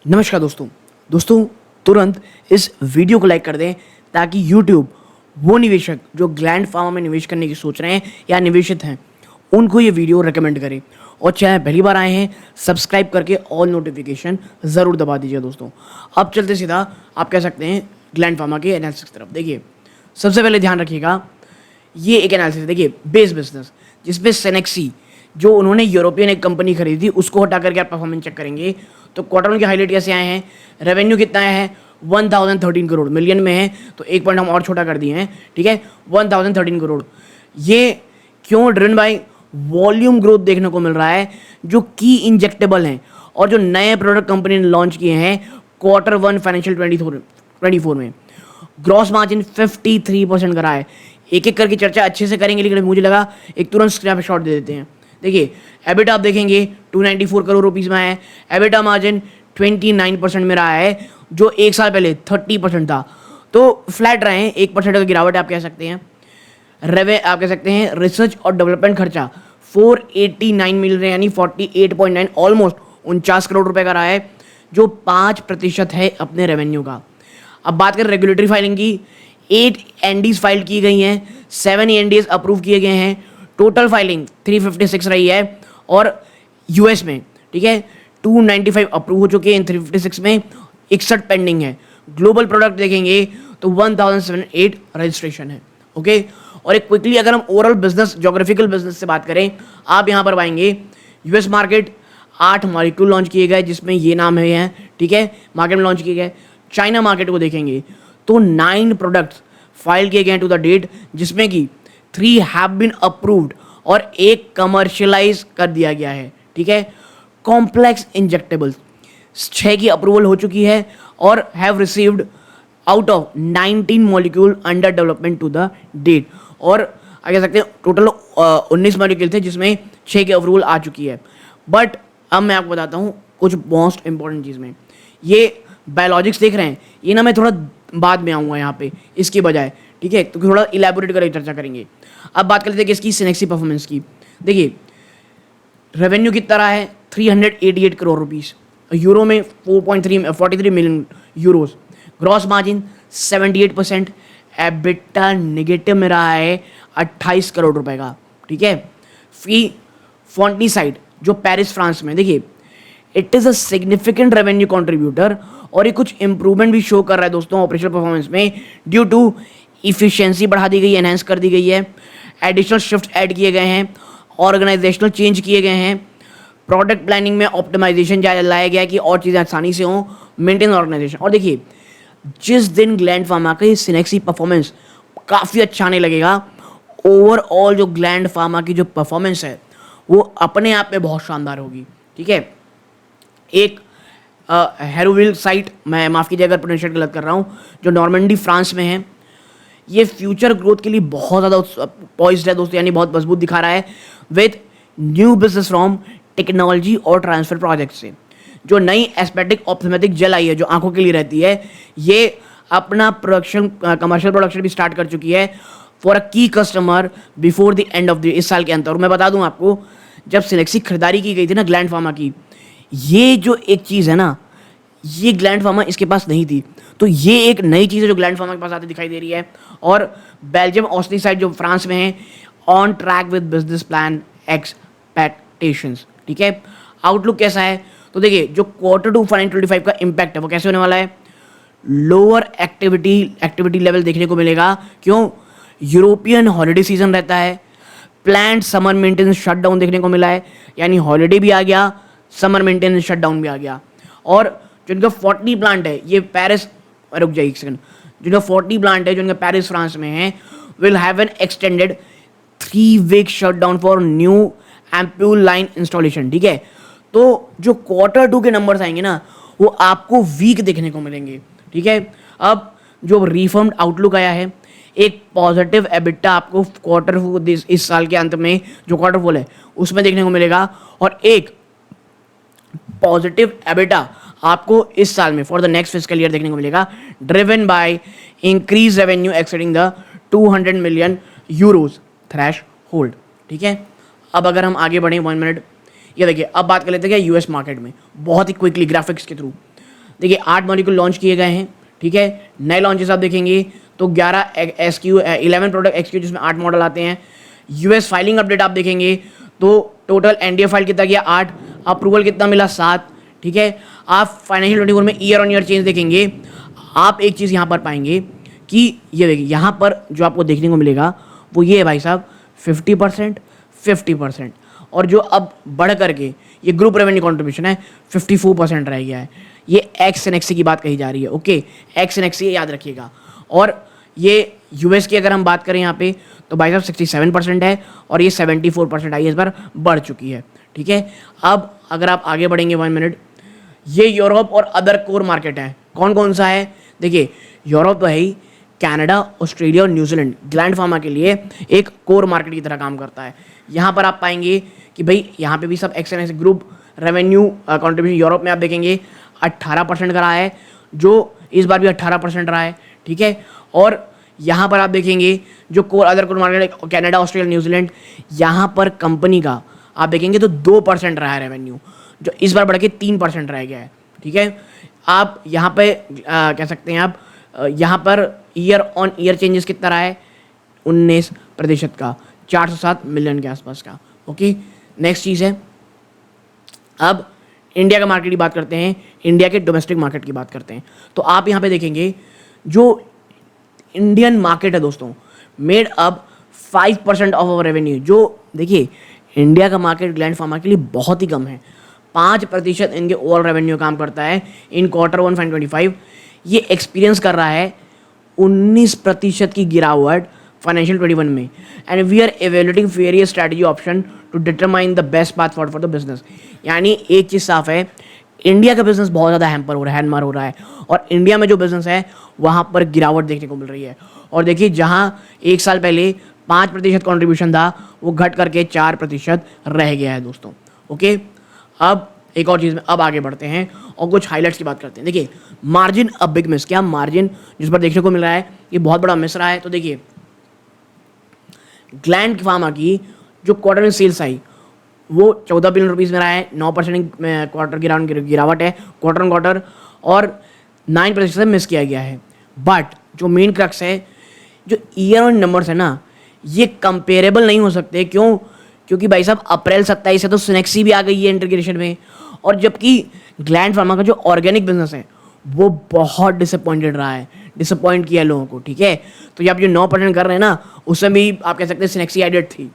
नमस्कार दोस्तों तुरंत इस वीडियो को लाइक कर दें ताकि यूट्यूब वो निवेशक जो ग्लैंड फार्मा में निवेश करने की सोच रहे हैं या निवेशित हैं उनको ये वीडियो रेकमेंड करे। और चैनल पहली बार आए हैं सब्सक्राइब करके ऑल नोटिफिकेशन ज़रूर दबा दीजिए दोस्तों। अब चलते सीधा आप कह सकते हैं ग्लैंड फार्मा के एनालिसिस की तरफ। देखिए सबसे पहले ध्यान रखिएगा, ये एक एनालिसिस देखिए बेस बिजनेस जिसमें सेनेक्सी जो उन्होंने यूरोपियन एक कंपनी खरीदी थी उसको हटा करके आप परफॉर्मेंस चेक करेंगे तो क्वार्टर के हाईलाइट कैसे आए हैं। रेवेन्यू कितना है 1013 करोड़, मिलियन में है तो एक पॉइंट हम और छोटा कर दिए हैं, ठीक है 1013 करोड़। ये क्यों ड्रिवन बाय वॉल्यूम ग्रोथ देखने को मिल रहा है जो की इंजेक्टेबल हैं और जो नए प्रोडक्ट कंपनी ने लॉन्च किए हैं क्वार्टर 1 फाइनेंशियल 24 में। ग्रॉस मार्जिन 53% करा है। एक एक करके चर्चा अच्छे से करेंगे लेकिन मुझे लगा एक तुरंत स्नैपशॉट दे देते हैं। देखिए एबिटा आप देखेंगे 294 करोड़ रुपीस में है। एबिटा मार्जिन 29% में रहा है जो एक साल पहले 30% था, तो फ्लैट रहे हैं, 1% का गिरावट आप कह सकते हैं। आप कह सकते हैं रिसर्च और डेवलपमेंट खर्चा 489 मिल रहे हैं यानी 48.9 ऑलमोस्ट 49 करोड़ रुपए का रहा है जो 5% है अपने रेवेन्यू का। अब बात करें रेगुलेटरी फाइलिंग की, 8 एनडीज फाइल की गई हैं, 7 एनडीज अप्रूव किए गए हैं। टोटल फाइलिंग 356 रही है और यूएस में, ठीक है 295 अप्रूव हो चुके हैं, 356 में 61 पेंडिंग है। ग्लोबल प्रोडक्ट देखेंगे तो 1078 रजिस्ट्रेशन है। ओके, और एक क्विकली अगर हम ओवरऑल बिजनेस जोग्राफिकल बिजनेस से बात करें, आप यहाँ पर पाएंगे यूएस मार्केट 8 मॉलिक्यूल लॉन्च किए गए जिसमें ये नाम है, ठीक है मार्केट में लॉन्च किए गए। चाइना मार्केट को देखेंगे तो 9 प्रोडक्ट्स फाइल किए गए टू द डेट जिसमें कि 3 हैव बीन अप्रूव्ड और एक कमर्शियलाइज कर दिया गया है, ठीक है। कॉम्प्लेक्स इंजेक्टेबल्स 6 की अप्रूवल हो चुकी है और have received out of 19 molecule under development to the date. और कह सकते हैं टोटल 19 मॉलिक्यूल थे जिसमें 6 की अप्रूवल आ चुकी है। बट अब मैं आपको बताता हूँ कुछ मोस्ट इंपॉर्टेंट चीज़ में, ये बायोलॉजिक्स देख रहे हैं, ये ना मैं थोड़ा बाद में आऊँगा यहाँ पे इसकी बजाय, ठीक है, तो थोड़ा इलेबोरेट करके चर्चा करेंगे। अब बात कर लेते हैं कि इसकी सिनेक्सी परफॉर्मेंस की। देखिए रेवेन्यू कितना रहा है 388 करोड़ रुपीस, यूरो में 43 million Euros. Gross margin 78%। EBITDA negative में रहा है 28 करोड़ रुपए का, ठीक है। फी फॉन्टनीसाइड जो पेरिस फ्रांस में, देखिए it is a significant revenue contributor और ये कुछ इंप्रूवमेंट भी शो कर रहा है दोस्तों ऑपरेशनल परफॉर्मेंस में ड्यू टू इफिशियंसी बढ़ा दी गई है, एनहेंस कर दी गई है, एडिशनल शिफ्ट ऐड किए गए हैं, ऑर्गेनाइजेशनल चेंज किए गए हैं, प्रोडक्ट प्लानिंग में ऑप्टिमाइजेशन लाया गया है कि और चीज़ें आसानी से हों, मेंटेन ऑर्गेनाइजेशन। और देखिए जिस दिन ग्लैंड फार्मा का सिनेक्सी परफॉर्मेंस काफ़ी अच्छा आने लगेगा, ओवरऑल जो ग्लैंड फार्मा की जो परफॉर्मेंस है वो अपने आप में बहुत शानदार होगी, ठीक है। एक हेरोविल साइट, मैं माफ़ कीजिए अगर प्रोनाउंसिएशन गलत कर रहा हूँ, जो नॉर्मंडी फ्रांस में है, ये फ्यूचर ग्रोथ के लिए बहुत ज़्यादा पॉइज्ड है दोस्तों, यानी बहुत मजबूत दिखा रहा है with new business from technology और ट्रांसफर प्रोजेक्ट से। जो नई एस्थेटिक ऑप्थेमेटिक जेल आई है जो आंखों के लिए रहती है, ये अपना प्रोडक्शन कमर्शियल प्रोडक्शन भी स्टार्ट कर चुकी है फॉर अ की customer before the end of the इस साल के अंत। और मैं बता दूं आपको, जब सिनेक्सी खरीदारी की गई थी ना ग्लैंड फार्मा की, ये जो एक चीज़ है ना, ये ग्लैंड फार्मा इसके पास नहीं थी, तो ये एक नई चीज़ है जो ग्लैंड फार्मा के पास आती दिखाई दे रही है। और बेल्जियम ऑस्टनी साइड जो फ्रांस में है, on track with business plan expectations, ठीक है। आउटलुक कैसा है तो देखिए जो क्वार्टर 2 फाइनेंशियल 25 का इम्पैक्ट है वो कैसे होने वाला है, लोअर एक्टिविटी लेवल देखने को मिलेगा। क्यों, यूरोपियन हॉलीडे सीजन रहता है, प्लान्ड समर मेंटेनेंस शटडाउन देखने को मिला है, यानी हॉलीडे भी आ गया, समर मेंटेनेंस शटडाउन भी आ गया। और जो इनका 40 प्लांट है ये पेरिस, रुक जाइए एक सेकंड, जो इनका 40 प्लांट है जो इनका पेरिस फ्रांस में है, will have an extended 3 week shutdown for new ampoule line installation, ठीक है। तो जो क्वार्टर 2 के नंबर्स आएंगे ना वो आपको वीक देखने को मिलेंगे, ठीक है। अब जो रिफर्म्ड आउटलुक आया है, एक पॉजिटिव एबिटा आपको क्वार्टर इस साल के अंत में जो क्वार्टर 4 है उसमें देखने को मिलेगा, और एक पॉजिटिव एबिटा आपको इस साल में for the next fiscal year देखने को मिलेगा, driven by increase revenue exceeding the 200 million euros threshold, ठीक है। अब अगर हम आगे बढ़ें 1 मिनट, ये देखिए अब बात कर लेते हैं यूएस मार्केट में बहुत ही क्विकली ग्राफिक्स के थ्रू। देखिए 8 मॉलिक्यूल लॉन्च किए गए हैं, ठीक है। नए लॉन्चेस आप देखेंगे तो 11 SKU 11 प्रोडक्ट XQ जिसमें 8 मॉडल आते हैं। US फाइलिंग अपडेट आप देखेंगे तो टोटल NDA फाइल कितना गया 8, अप्रूवल कितना मिला 7, ठीक है। आप फाइनेंशियल 24 में ईयर ऑन ईयर चेंज देखेंगे, आप एक चीज़ यहाँ पर पाएंगे कि ये देखिए यहाँ पर जो आपको देखने को मिलेगा वो ये है भाई साहब 50%, 50%, और जो अब बढ़ करके ये ग्रुप रेवेन्यू कॉन्ट्रीब्यूशन है 54% रह गया है। ये एक्स एन एक्सी की बात कही जा रही है, ओके, एक्स एन एक्सी याद रखिएगा। और ये यूएस की अगर हम बात करें यहाँ पे तो भाई साहब 67% है और ये 74% आई इस बार बढ़ चुकी है, ठीक है। अब अगर आप आगे बढ़ेंगे 1 मिनट, ये यूरोप और अदर कोर मार्केट है, कौन कौन सा है? देखिए यूरोप तो है ही, कनाडा, ऑस्ट्रेलिया और न्यूजीलैंड ग्लैंड फार्मा के लिए एक कोर मार्केट की तरह काम करता है। यहाँ पर आप पाएंगे कि भाई यहाँ पे भी सब एक्सएनएस ग्रुप रेवेन्यू कंट्रीब्यूशन यूरोप में आप देखेंगे 18% का रहा है, जो इस बार भी 18% रहा है, ठीक है। और यहाँ पर आप देखेंगे जो core other core market Canada, Australia, New Zealand, यहाँ पर कंपनी का आप देखेंगे तो 2% रहा है रेवेन्यू, जो इस बार बढ़ के 3% रह गया है, ठीक है। आप यहाँ पे कह सकते हैं आप यहाँ per year on year changes कितना रहा है 19% का, 407 मिलियन के आसपास का, ओके। नेक्स्ट चीज़ है, अब इंडिया का मार्केट की बात करते हैं, इंडिया के डोमेस्टिक मार्केट की बात करते हैं। तो आप यहाँ पे देखेंगे जो इंडियन मार्केट है दोस्तों, made up 5% of our revenue. जो देखिए इंडिया का मार्केट ग्लैंड फार्मा के लिए बहुत ही कम है, 5% इनके ओवरऑल रेवेन्यू काम करता है इन Q1 2025। ये एक्सपीरियंस कर रहा है 19% की गिरावट फाइनेंशियल 21 में। And we are evaluating various strategy option to determine the best path forward for the business. यानी एक चीज़ साफ है, इंडिया का बिजनेस बहुत ज़्यादा हैम्पर हो रहा है, हैंडमार हो रहा है, और इंडिया में जो बिजनेस है वहाँ पर गिरावट देखने को मिल रही है। और देखिए जहाँ एक साल पहले 5% कॉन्ट्रीब्यूशन था वो घट करके 4% रह गया है दोस्तों, ओके। अब एक और चीज़ में अब आगे बढ़ते हैं और कुछ हाइलाइट्स की बात करते हैं। देखिए मार्जिन अ बिग मिस, क्या मार्जिन जिस पर देखने को मिल रहा है ये बहुत बड़ा मिस रहा है। तो देखिए ग्लैंड फार्मा की जो क्वार्टर में सेल्स आई वो 14 बिलियन रुपीज़ में रहा है, 9% क्वार्टर गिरावट है क्वार्टर ऑन क्वार्टर, और 9% मिस किया गया है। बट जो मेन क्रक्स है, जो ईयर ऑन नंबर्स है ना, ये कंपेरेबल नहीं हो सकते। क्यों? क्योंकि भाई साहब अप्रैल 27 से तो सिनेक्सी भी आ गई है इंटीग्रेशन में, और जबकि ग्लैंड फार्मा का जो ऑर्गेनिक बिजनेस है वो बहुत डिसअपॉइंटेड रहा है, डिसअपॉइंट किया लोगों को, ठीक है। तो ये आप जो 9% कर रहे हैं ना, उसमें भी आप कह सकते हैं सिनेक्सी एडेड थी।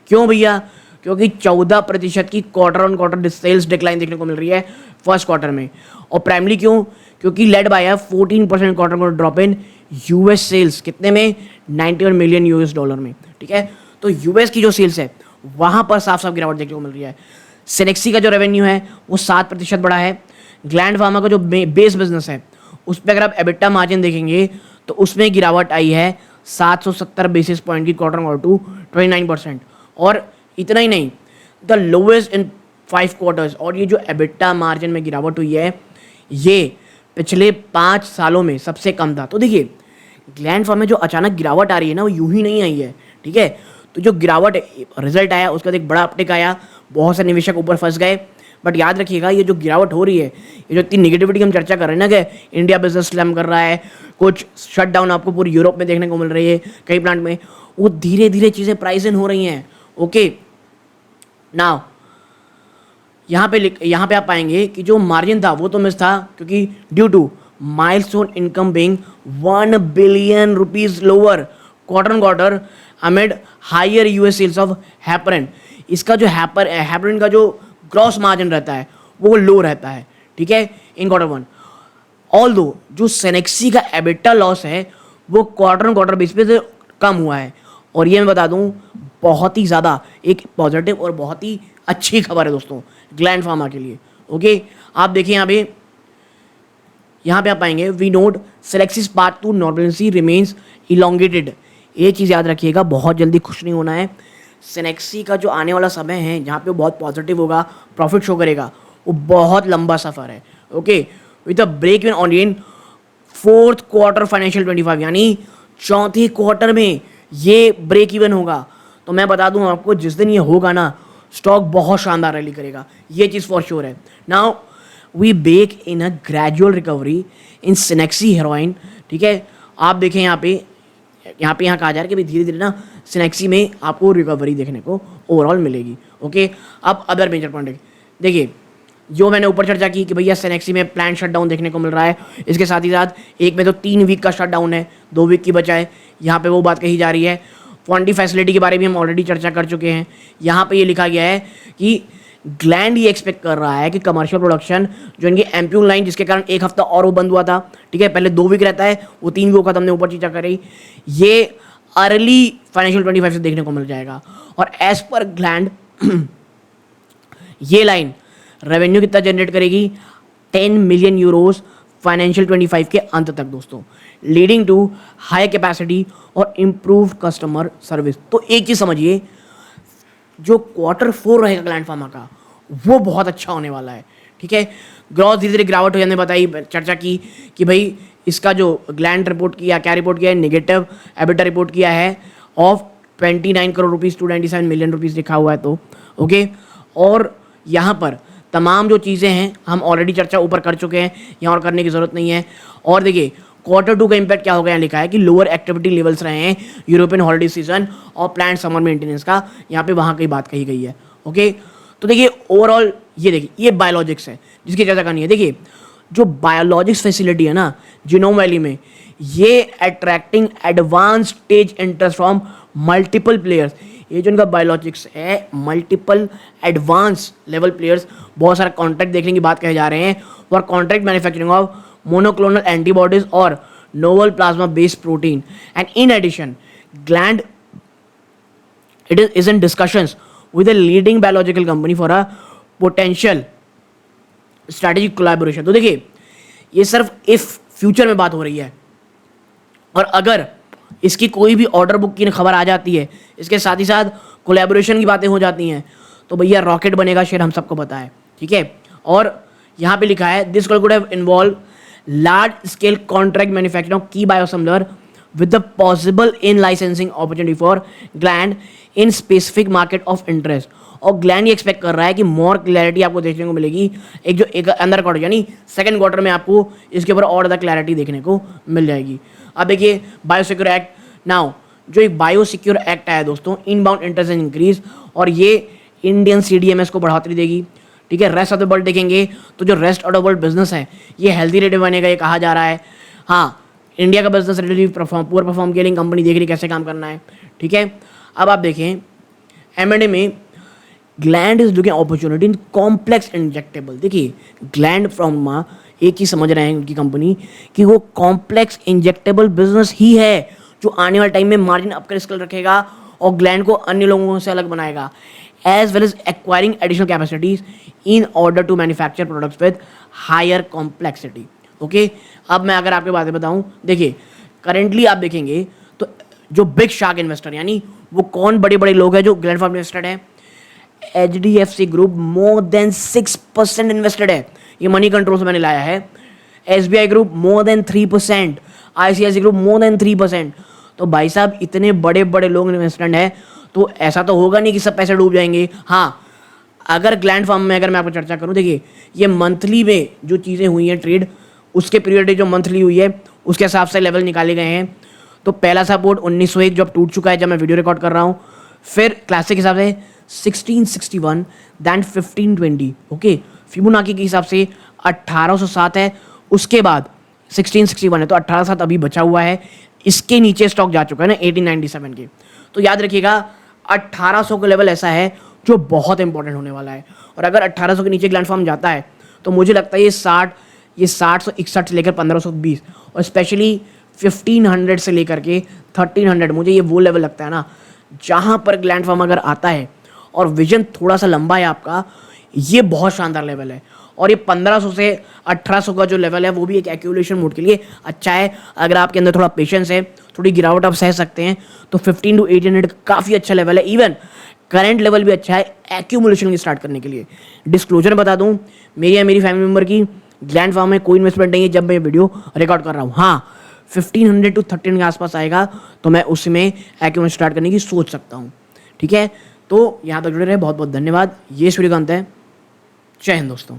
क्यों भैया? क्योंकि 14% की quarter on quarter sales decline देखने को मिल रही है फर्स्ट क्वार्टर में। और प्राइमली क्यों? क्योंकि led by 14% quarter drop in US sales, कितने में? $91 मिलियन में, ठीक है। तो यूएस की जो सेल्स है वहाँ पर साफ साफ गिरावट देखने को मिल रही है। सिनेक्सी का जो रेवेन्यू है वो 7% बढ़ा है। ग्लैंड फार्मा का जो बेस बिजनेस है उस पर अगर आप एबिटा मार्जिन देखेंगे तो उसमें गिरावट आई है 770 बेसिस पॉइंट की क्वार्टर ऑन टू 29%। और इतना ही नहीं, द लोवेस्ट इन 5 क्वार्टर्स। और ये जो एबिटा मार्जिन में गिरावट हुई है ये पिछले 5 सालों में सबसे कम था। तो देखिए ग्लैंड फार्मा में जो अचानक गिरावट आ रही है ना वो यूं ही नहीं आई है, ठीक है। तो जो गिरावट रिजल्ट आया उसके बाद एक बड़ा अपटेक आया, बहुत से निवेशक ऊपर फंस गए। बट याद रखिएगा ये जो गिरावट हो रही है, ये जो इतनी निगेटिविटी हम चर्चा कर रहे हैं ना कि इंडिया बिजनेस स्लैम कर रहा है, कुछ शट डाउन आपको पूरी यूरोप में देखने को मिल रही है कई प्लांट में, वो धीरे धीरे चीज़ें प्राइस इन हो रही हैं, ओके। नाउ यहाँ पे आप पाएंगे कि जो मार्जिन था वो तो मिस था, क्योंकि due to milestone income being 1 billion rupees lower quarter on quarter amid higher US sales of heparin. इसका जो हैपरिन का जो ग्रॉस मार्जिन रहता है वो लो रहता है, ठीक है, इन Q1। ऑल्दो जो सिनेक्सी का एबिटा लॉस है वो क्वार्टर ऑन क्वार्टर बेस पे से कम हुआ है। और ये मैं बता दूं बहुत ही ज़्यादा एक पॉजिटिव और बहुत ही अच्छी खबर है दोस्तों ग्लैंड फार्मा के लिए, ओके। आप देखिए यहाँ पे आप पाएंगे we note Selexis path to normalcy remains elongated. ये चीज़ याद रखिएगा, बहुत जल्दी खुश नहीं होना है। सिनेक्सी का जो आने वाला समय है जहाँ पे बहुत पॉजिटिव होगा, प्रॉफिट शो करेगा, वो बहुत लंबा सफ़र है, okay. With a break even on in 4th quarter financial 25, यानी चौथे क्वार्टर में ये ब्रेक इवन होगा। तो मैं बता दूं आपको जिस दिन ये होगा ना, स्टॉक बहुत शानदार रैली करेगा, ये चीज़ फॉर श्योर है। Now we bake in a gradual recovery in Synexi heroin, ठीक है। आप देखें यहाँ पे यहाँ कहा जा रहा है कि भाई धीरे धीरे ना सिनेक्सी में आपको रिकवरी देखने को ओवरऑल मिलेगी। ओके, अब अदर मेजर पॉइंट देखिए, जो मैंने ऊपर चर्चा की कि भैया सिनेक्सी में प्लान शटडाउन देखने को मिल रहा है, इसके साथ ही साथ एक में तो 3 वीक का शटडाउन है, 2 वीक की बचा है, यहाँ पे वो बात कही जा रही है। क्वांटी फैसिलिटी के बारे में हम ऑलरेडी चर्चा कर चुके हैं। यहाँ पे ये लिखा गया है कि ग्लैंड ये एक्सपेक्ट कर रहा है कि कमर्शियल प्रोडक्शन जो इनकी एम्प्यूल लाइन, जिसके कारण एक हफ्ता और वो बंद हुआ था, ठीक है, पहले 2 वीक रहता है, वो 3 वीक का हमने ऊपर चर्चा करी, ये अर्ली फाइनेंशियल 25 से देखने को मिल जाएगा। और एज पर ग्लैंड ये लाइन रेवेन्यू कितना जनरेट करेगी, 10 मिलियन यूरोज फाइनेंशियल 25 के अंत तक दोस्तों, लीडिंग टू हाई कैपेसिटी और इम्प्रूव कस्टमर सर्विस। तो एक चीज समझिए, जो Q4 रहेगा ग्लैंड फार्मा का वो बहुत अच्छा होने वाला है, ठीक है। ग्रोथ धीरे धीरे गिरावट हो जाने बताई, चर्चा की कि भाई इसका जो ग्लैंड रिपोर्ट किया, क्या रिपोर्ट किया है, नेगेटिव एबिटा रिपोर्ट किया है of 29 crore rupees, 297 million rupees लिखा हुआ है। तो ओके, और यहाँ पर तमाम जो चीज़ें हैं हम ऑलरेडी चर्चा ऊपर कर चुके हैं, यहाँ और करने की ज़रूरत नहीं है। और देखिए Q2 का इम्पैक्ट क्या हो गया, लिखा है कि लोअर एक्टिविटी लेवल्स रहे हैं यूरोपियन हॉलिडे सीजन और प्लान समर मेंटेनेंस का, यहाँ पे वहाँ की बात कही गई है। ओके, तो देखिए ओवरऑल ये देखिए ये बायोलॉजिक्स है जिसकी चर्चा करनी है। देखिए जो बायोलॉजिक्स फैसिलिटी है ना जिनोम वैली में, ये attracting advance stage interest from multiple players. ये जो इनका बायोलॉजिक्स है, मल्टीपल एडवांस लेवल प्लेयर्स, बहुत सारा कॉन्ट्रैक्ट देखने की बात कहे जा रहे हैं for contract manufacturing of monoclonal antibodies और novel plasma based protein. And in addition Gland it is in discussions with a leading biological company for a potential strategic collaboration। तो देखिए ये सिर्फ इफ फ्यूचर में बात हो रही है, और अगर इसकी कोई भी ऑर्डर बुक की खबर आ जाती है, इसके साथ ही साथ कोलैबोरेशन की बातें हो जाती हैं, तो भैया रॉकेट बनेगा शेर, हम सबको पता है, ठीक है। और यहाँ पे लिखा है this could have involve large scale contract manufacturing of की biosimilar with the possible in licensing opportunity for Gland in specific market of interest। और Gland ये एक्सपेक्ट कर रहा है कि मोर क्लैरिटी आपको देखने को मिलेगी एक अंदर क्वार्टर यानी सेकंड क्वार्टर में आपको इसके ऊपर और ज़्यादा क्लैरिटी देखने को मिल जाएगी। अब देखिए बायोसिक्योर एक्ट, नाउ जो एक बायोसिक्योर एक्ट आया दोस्तों, इनबाउंड इंटरेस्ट इंक्रीज, और ये इंडियन CDMS को बढ़ोतरी देगी, ठीक है। रेस्ट ऑफ द वर्ल्ड देखेंगे तो जो rest of the world business है ये हेल्थी रेट बनेगा, ये कहा जा रहा है। हाँ, इंडिया का बिजनेस रिलेटिव पुअर परफॉर्म किया, कंपनी देख रही कैसे काम करना है, ठीक है। अब आप देखें M&A में gland is looking opportunity in complex injectable. देखिए ग्लैंड फार्मा एक ही समझ रहे हैं उनकी कंपनी कि वो कॉम्प्लेक्स इंजेक्टेबल बिजनेस ही है जो आने वाले टाइम में मार्जिन अपकर स्केल रखेगा और ग्लैंड को अन्य लोगों से अलग बनाएगा, as well as acquiring additional capacities in order to manufacture products with higher complexity. Okay, अब मैं अगर आपको बातें बताऊं, देखिए करेंटली आप देखेंगे तो जो बिग शार्क इन्वेस्टर यानी वो कौन बड़े बड़े लोग हैं जो ग्लैंड फार्मा इन्वेस्टेड है, HDFC group more than 6% invested है, ये मनी कंट्रोल से मैंने लाया है। SBI group more than 3%, ICICI group more than 3%। तो भाई साहब इतने बड़े बड़े लोग इन्वेस्टमेंट है, तो ऐसा तो होगा नहीं कि सब पैसे डूब जाएंगे। हाँ, अगर ग्लैंड फार्म में अगर मैं आपको चर्चा करूँ, देखिए ये मंथली में जो चीज़ें हुई हैं ट्रेड, उसके पीरियड जो मंथली हुई है उसके हिसाब से लेवल निकाले गए हैं। तो पहला सपोर्ट 1901 जो अब टूट चुका है जब मैं वीडियो रिकॉर्ड कर रहा हूँ, फिर क्लासिक हिसाब से 1661, दैन 1520। ओके, फिबोनाची के हिसाब से 1807 है, उसके बाद 1661 है, तो 1807 अभी बचा हुआ है, इसके नीचे स्टॉक जा चुका है ना 1897 के। तो याद रखिएगा 1800 का लेवल ऐसा है जो बहुत इंपॉर्टेंट होने वाला है, और अगर 1800 के नीचे ग्लैंड फार्म जाता है तो मुझे लगता है ये 761 से लेकर 1520 और स्पेशली 1500 से लेकर के 1300, मुझे ये वो लेवल लगता है ना जहाँ पर ग्लैंड फार्म अगर आता है और विजन थोड़ा सा लंबा है आपका, ये बहुत शानदार लेवल है। और ये 1500 से 1800 का जो लेवल है वो भी एक एक्यूमुलेशन मोड के लिए अच्छा है। अगर आपके अंदर थोड़ा पेशेंस है, थोड़ी गिरावट आप सह सकते हैं, तो 15 to 1800 काफ़ी अच्छा लेवल है। इवन करंट लेवल भी अच्छा है एक्यूमुलेशन की स्टार्ट करने के लिए। डिस्क्लोजर बता दूं, मेरी या मेरी फैमिली मेम्बर की ग्लैंड फार्म में कोई इन्वेस्टमेंट नहीं है जब मैं वीडियो रिकॉर्ड कर रहा हूँ। हाँ, 1500 to 1300 के आसपास आएगा तो मैं उसमें एक्यूमुलेशन स्टार्ट करने की सोच सकता हूँ, ठीक है। तो यहाँ तक जुड़े रहे, बहुत बहुत धन्यवाद। ये इस वीडियो का अंत है। जय हिंद दोस्तों।